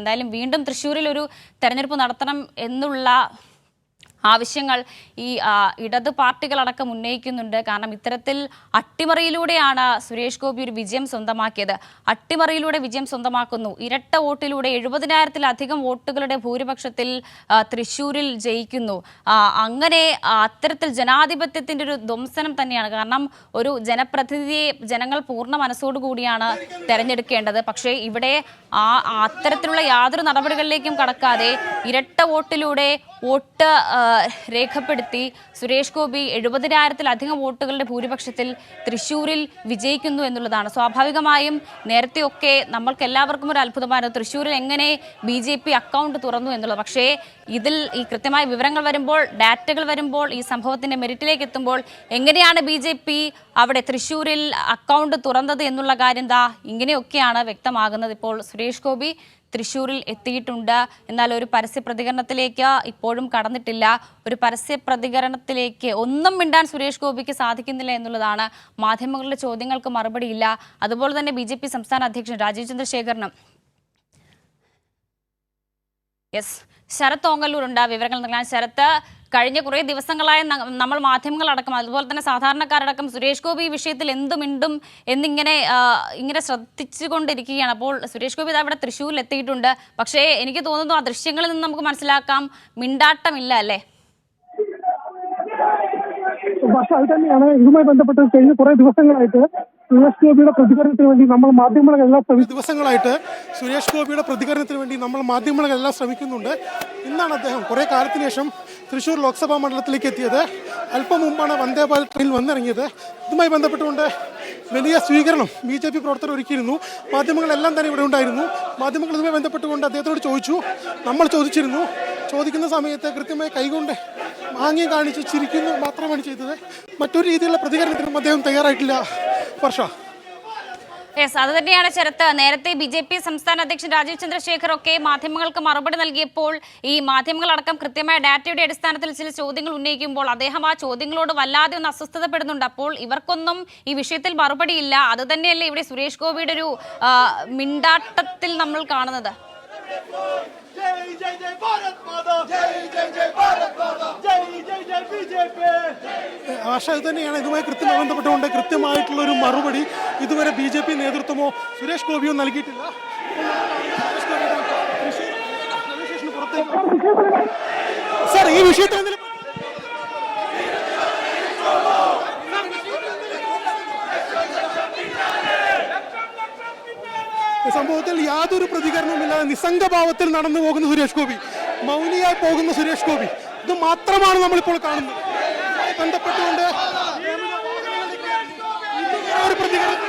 എന്തായാലും വീണ്ടും തൃശ്ശൂരിൽ ഒരു തെരഞ്ഞെടുപ്പ് നടത്തണം എന്നുള്ള ആവശ്യങ്ങൾ ഈ ഇടത് പാർട്ടികളടക്കം ഉന്നയിക്കുന്നുണ്ട്. കാരണം ഇത്തരത്തിൽ അട്ടിമറിയിലൂടെയാണ് സുരേഷ് ഗോപി ഒരു വിജയം സ്വന്തമാക്കിയത്. അട്ടിമറിയിലൂടെ വിജയം സ്വന്തമാക്കുന്നു. ഇരട്ട വോട്ടിലൂടെ 70,000-ലധികം വോട്ടുകളുടെ ഭൂരിപക്ഷത്തിൽ തൃശ്ശൂരിൽ ജയിക്കുന്നു. അങ്ങനെ അത്തരത്തിൽ ജനാധിപത്യത്തിൻ്റെ ഒരു ധ്വംസനം തന്നെയാണ്. കാരണം ഒരു ജനപ്രതിനിധിയെ ജനങ്ങൾ പൂർണ്ണ മനസ്സോടുകൂടിയാണ് തെരഞ്ഞെടുക്കേണ്ടത്. പക്ഷേ ഇവിടെ അത്തരത്തിലുള്ള യാതൊരു നടപടികളിലേക്കും കടക്കാതെ ഇരട്ട വോട്ടിലൂടെ വോട്ട് രേഖപ്പെടുത്തി സുരേഷ് ഗോപി 70,000-ലധികം വോട്ടുകളുടെ ഭൂരിപക്ഷത്തിൽ തൃശ്ശൂരിൽ വിജയിക്കുന്നു എന്നുള്ളതാണ്. സ്വാഭാവികമായും നേരത്തെയൊക്കെ നമ്മൾക്ക് എല്ലാവർക്കും ഒരു അത്ഭുതമായിരുന്നു തൃശ്ശൂരിൽ എങ്ങനെ BJP അക്കൗണ്ട് തുറന്നു എന്നുള്ളത്. പക്ഷേ ഇതിൽ ഈ കൃത്യമായ വിവരങ്ങൾ വരുമ്പോൾ, ഡാറ്റകൾ വരുമ്പോൾ, ഈ സംഭവത്തിൻ്റെ മെറിറ്റിലേക്ക് എത്തുമ്പോൾ എങ്ങനെയാണ് BJP അവിടെ തൃശ്ശൂരിൽ അക്കൗണ്ട് തുറന്നത് എന്നുള്ള കാര്യം ഇങ്ങനെയൊക്കെയാണ് വ്യക്തമാകുന്നത്. ഇപ്പോൾ സുരേഷ് ഗോപി തൃശ്ശൂരിൽ എത്തിയിട്ടുണ്ട്. എന്നാൽ ഒരു പരസ്യ പ്രതികരണത്തിലേക്ക് ഇപ്പോഴും കടന്നിട്ടില്ല. ഒരു പരസ്യ പ്രതികരണത്തിലേക്ക് ഒന്നും മിണ്ടാൻ സുരേഷ് ഗോപിക്ക് സാധിക്കുന്നില്ല എന്നുള്ളതാണ്. മാധ്യമങ്ങളുടെ ചോദ്യങ്ങൾക്ക് മറുപടിയില്ല. അതുപോലെ തന്നെ BJP സംസ്ഥാന അധ്യക്ഷൻ രാജീവ് ചന്ദ്രശേഖരനും ശരത് ഓങ്ങല്ലൂരുണ്ട് വിവരങ്ങൾ നൽകാൻ. ശരത്ത്, കഴിഞ്ഞ കുറേ ദിവസങ്ങളായി നമ്മൾ മാധ്യമങ്ങളടക്കം അതുപോലെ തന്നെ സാധാരണക്കാരടക്കം സുരേഷ് ഗോപി ഈ വിഷയത്തിൽ എന്തുമിണ്ടും ഇങ്ങനെ ശ്രദ്ധിച്ചുകൊണ്ടിരിക്കുകയാണ്. അപ്പോൾ സുരേഷ് ഗോപി അവിടെ തൃശ്ശൂരിൽ എത്തിയിട്ടുണ്ട്. പക്ഷേ എനിക്ക് തോന്നുന്നു ആ ദൃശ്യങ്ങളിൽ നിന്ന് നമുക്ക് മനസ്സിലാക്കാം മിണ്ടാട്ടമില്ല അല്ലേ? പക്ഷെ അത് തന്നെയാണ് ഇതുമായി ബന്ധപ്പെട്ട് കഴിഞ്ഞ കുറെ ദിവസങ്ങളായിട്ട് സുരേഷ് ഗോപിയുടെ പ്രതികരണത്തിന് വേണ്ടി നമ്മൾ മാധ്യമങ്ങളെല്ലാം ശ്രമിക്കുന്നുണ്ട്. ഇന്നാണ് അദ്ദേഹം കുറെ കാലത്തിന് ശേഷം തൃശ്ശൂർ ലോക്സഭാ മണ്ഡലത്തിലേക്ക് എത്തിയത്. അല്പം മുമ്പാണ് വന്ദേ ഭാരത് ട്രെയിനിൽ വന്നിറങ്ങിയത്. ഇതുമായി ബന്ധപ്പെട്ടുകൊണ്ട് വലിയ സ്വീകരണം BJP പ്രവർത്തകർ ഒരുക്കിയിരുന്നു. മാധ്യമങ്ങളെല്ലാം തന്നെ ഇവിടെ ഉണ്ടായിരുന്നു. മാധ്യമങ്ങൾ ഇതുമായി ബന്ധപ്പെട്ടുകൊണ്ട് അദ്ദേഹത്തോട് നമ്മൾ ചോദിച്ചിരുന്നു. ചോദിക്കുന്ന സമയത്ത് കൃത്യമായി കൈകൊണ്ട് ആംഗ്യം കാണിച്ച് ചിരിക്കുന്നു മാത്രമാണ് ചെയ്തത്. മറ്റൊരു രീതിയിലുള്ള പ്രതികരണത്തിനും അദ്ദേഹം തയ്യാറായിട്ടില്ല. വർഷ അത് തന്നെയാണ് ശരത്ത്. നേരത്തെ BJP സംസ്ഥാന അധ്യക്ഷൻ രാജീവ് ചന്ദ്രശേഖർ ഒക്കെ മാധ്യമങ്ങൾക്ക് മറുപടി നൽകിയപ്പോൾ ഈ മാധ്യമങ്ങളടക്കം കൃത്യമായ ഡാറ്റയുടെ അടിസ്ഥാനത്തിൽ ചില ചോദ്യങ്ങൾ ഉന്നയിക്കുമ്പോൾ അദ്ദേഹം ആ ചോദ്യങ്ങളോട് വല്ലാതെ ഒന്ന് അസ്വസ്ഥതപ്പെടുന്നുണ്ട്. അപ്പോൾ ഇവർക്കൊന്നും ഈ വിഷയത്തിൽ മറുപടിയില്ല. അത് തന്നെയല്ലേ ഇവിടെ സുരേഷ് ഗോപിയുടെ ഒരു മിണ്ടാട്ടത്തിൽ നമ്മൾ കാണുന്നത്. ആശ ഇത് തന്നെയാണ്. ഇതുമായി കൃത്യമായി ബന്ധപ്പെട്ടുകൊണ്ട് കൃത്യമായിട്ടുള്ള ഒരു മറുപടി ഇതുവരെ BJP നേതൃത്വമോ സുരേഷ് ഗോപിയോ നൽകിയിട്ടില്ല. സർ, ഈ വിഷയത്തിൽ സംഭവത്തിൽ യാതൊരു പ്രതികരണവുമില്ലാതെ നിസ്സംഗഭാവത്തിൽ നടന്നു പോകുന്ന സുരേഷ് ഗോപി, മൗനിയായി പോകുന്ന സുരേഷ് ഗോപി, ഇത് മാത്രമാണ് നമ്മളിപ്പോൾ കാണുന്നത്. ബന്ധപ്പെട്ടുകൊണ്ട് ഒരു പ്രതികരണം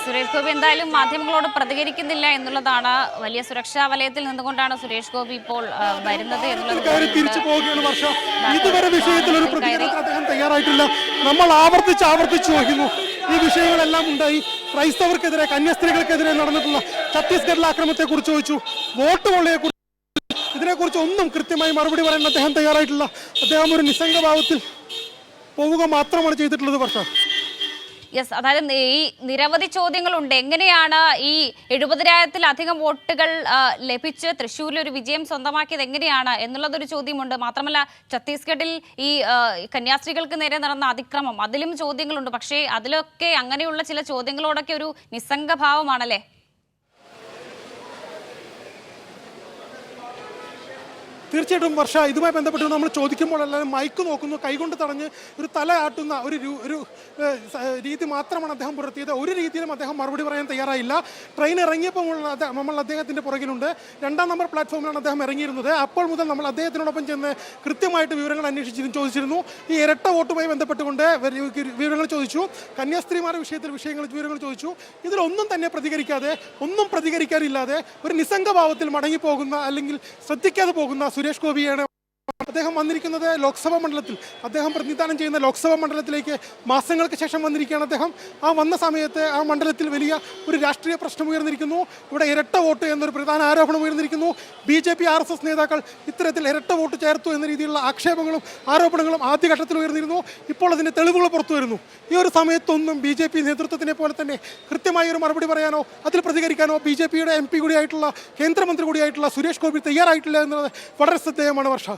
സുരേഷ് ഗോപി എന്തായാലും മാധ്യമങ്ങളോട് പ്രതികരിക്കുന്നില്ല എന്നുള്ളതാണ്. വലിയ സുരക്ഷാ വലയത്തിൽ നിന്നുകൊണ്ടാണ് സുരേഷ് ഗോപി ഇപ്പോൾ വരുന്നത് എന്നുള്ളത്. തിരിച്ചു പോവുകയാണ് വർഷ. ഇതുവരെ വിഷയത്തിൽ ഒരു പ്രതികരണത്തിന് അദ്ദേഹം തയ്യാറായിട്ടില്ല. നമ്മൾ ആവർത്തിച്ചു നോക്കുന്നു. ഈ വിഷയങ്ങളെല്ലാം ഉണ്ടായി. ക്രൈസ്തവർക്കെതിരെ, കന്യാസ്ത്രീകൾക്കെതിരെ നടന്നിട്ടുള്ള ഛത്തീസ്ഗഡിലെ ആക്രമണത്തെ കുറിച്ച് ചോദിച്ചു. വോട്ട് കൊള്ളയെക്കുറിച്ച്, ഇതിനെക്കുറിച്ച് ഒന്നും കൃത്യമായി മറുപടി പറയാൻ അദ്ദേഹം തയ്യാറായിട്ടില്ല. അദ്ദേഹം ഒരു നിസ്സംഗഭാവത്തിൽ പോവുക മാത്രമാണ് ചെയ്തിട്ടുള്ളത്. വർഷ അതായത് ഈ നിരവധി ചോദ്യങ്ങളുണ്ട്. എങ്ങനെയാണ് ഈ 70,000-ലധികം വോട്ടുകൾ ലഭിച്ച് തൃശ്ശൂരിൽ ഒരു വിജയം സ്വന്തമാക്കിയത് എങ്ങനെയാണ് എന്നുള്ളതൊരു ചോദ്യമുണ്ട്. മാത്രമല്ല ഛത്തീസ്ഗഡിൽ ഈ കന്യാസ്ത്രീകൾക്ക് നേരെ നടന്ന അതിക്രമം, അതിലും ചോദ്യങ്ങളുണ്ട്. പക്ഷേ അതിലൊക്കെ അങ്ങനെയുള്ള ചില ചോദ്യങ്ങളോടൊക്കെ ഒരു നിസ്സംഗഭാവമാണല്ലേ? തീർച്ചയായിട്ടും വർഷ, ഇതുമായി ബന്ധപ്പെട്ട് നമ്മൾ ചോദിക്കുമ്പോൾ എല്ലാവരും മൈക്ക് നോക്കുന്നു, കൈകൊണ്ട് തടഞ്ഞ് ഒരു തല ആട്ടുന്ന ഒരു രീതി മാത്രമാണ് അദ്ദേഹം പുലർത്തിയത്. ഒരു രീതിയിലും അദ്ദേഹം മറുപടി പറയാൻ തയ്യാറായില്ല. ട്രെയിൻ ഇറങ്ങിയപ്പോൾ നമ്മൾ അദ്ദേഹത്തിൻ്റെ പുറകിലുണ്ട്. 2ാം നമ്പർ പ്ലാറ്റ്ഫോമിലാണ് അദ്ദേഹം ഇറങ്ങിയിരുന്നത്. അപ്പോൾ മുതൽ നമ്മൾ അദ്ദേഹത്തിനോടൊപ്പം ചെന്ന് കൃത്യമായിട്ട് വിവരങ്ങൾ ചോദിച്ചിരുന്നു. ഈ ഇരട്ട വോട്ടുമായി ബന്ധപ്പെട്ടുകൊണ്ട് വിവരങ്ങൾ ചോദിച്ചു. കന്യാസ്ത്രീമാരുടെ വിവരങ്ങൾ ചോദിച്ചു. ഇതിലൊന്നും തന്നെ ഒന്നും പ്രതികരിക്കാനില്ലാതെ ഒരു നിസ്സംഗഭാവത്തിൽ മടങ്ങിപ്പോകുന്ന, അല്ലെങ്കിൽ ശ്രദ്ധിക്കാതെ പോകുന്ന സുരേഷ് ഗോപിയാണ് അദ്ദേഹം വന്നിരിക്കുന്നത് ലോക്സഭാ മണ്ഡലത്തിൽ, അദ്ദേഹം പ്രതിനിധാനം ചെയ്യുന്ന ലോക്സഭാ മണ്ഡലത്തിലേക്ക് മാസങ്ങൾക്ക് ശേഷം വന്നിരിക്കുകയാണ് അദ്ദേഹം. ആ വന്ന സമയത്ത് ആ മണ്ഡലത്തിൽ വലിയ ഒരു രാഷ്ട്രീയ പ്രശ്നം ഉയർന്നിരിക്കുന്നു. ഇവിടെ ഇരട്ട വോട്ട് എന്നൊരു പ്രധാന ആരോപണം ഉയർന്നിരിക്കുന്നു. BJP RSS നേതാക്കൾ ഇത്തരത്തിൽ ഇരട്ട വോട്ട് ചേർത്തു എന്ന രീതിയിലുള്ള ആക്ഷേപങ്ങളും ആരോപണങ്ങളും ആദ്യഘട്ടത്തിൽ ഉയർന്നിരുന്നു. ഇപ്പോൾ അതിൻ്റെ തെളിവുകൾ പുറത്തു വരുന്നു. ഈ ഒരു സമയത്തൊന്നും BJP നേതൃത്വത്തിനെ പോലെ തന്നെ കൃത്യമായ ഒരു മറുപടി പറയാനോ അതിൽ പ്രതികരിക്കാനോ BJPയുടെ MP കൂടിയായിട്ടുള്ള കേന്ദ്രമന്ത്രി കൂടിയായിട്ടുള്ള സുരേഷ് ഗോപി തയ്യാറായിട്ടില്ല എന്നത് വളരെ ശ്രദ്ധേയമാണ് വർഷ.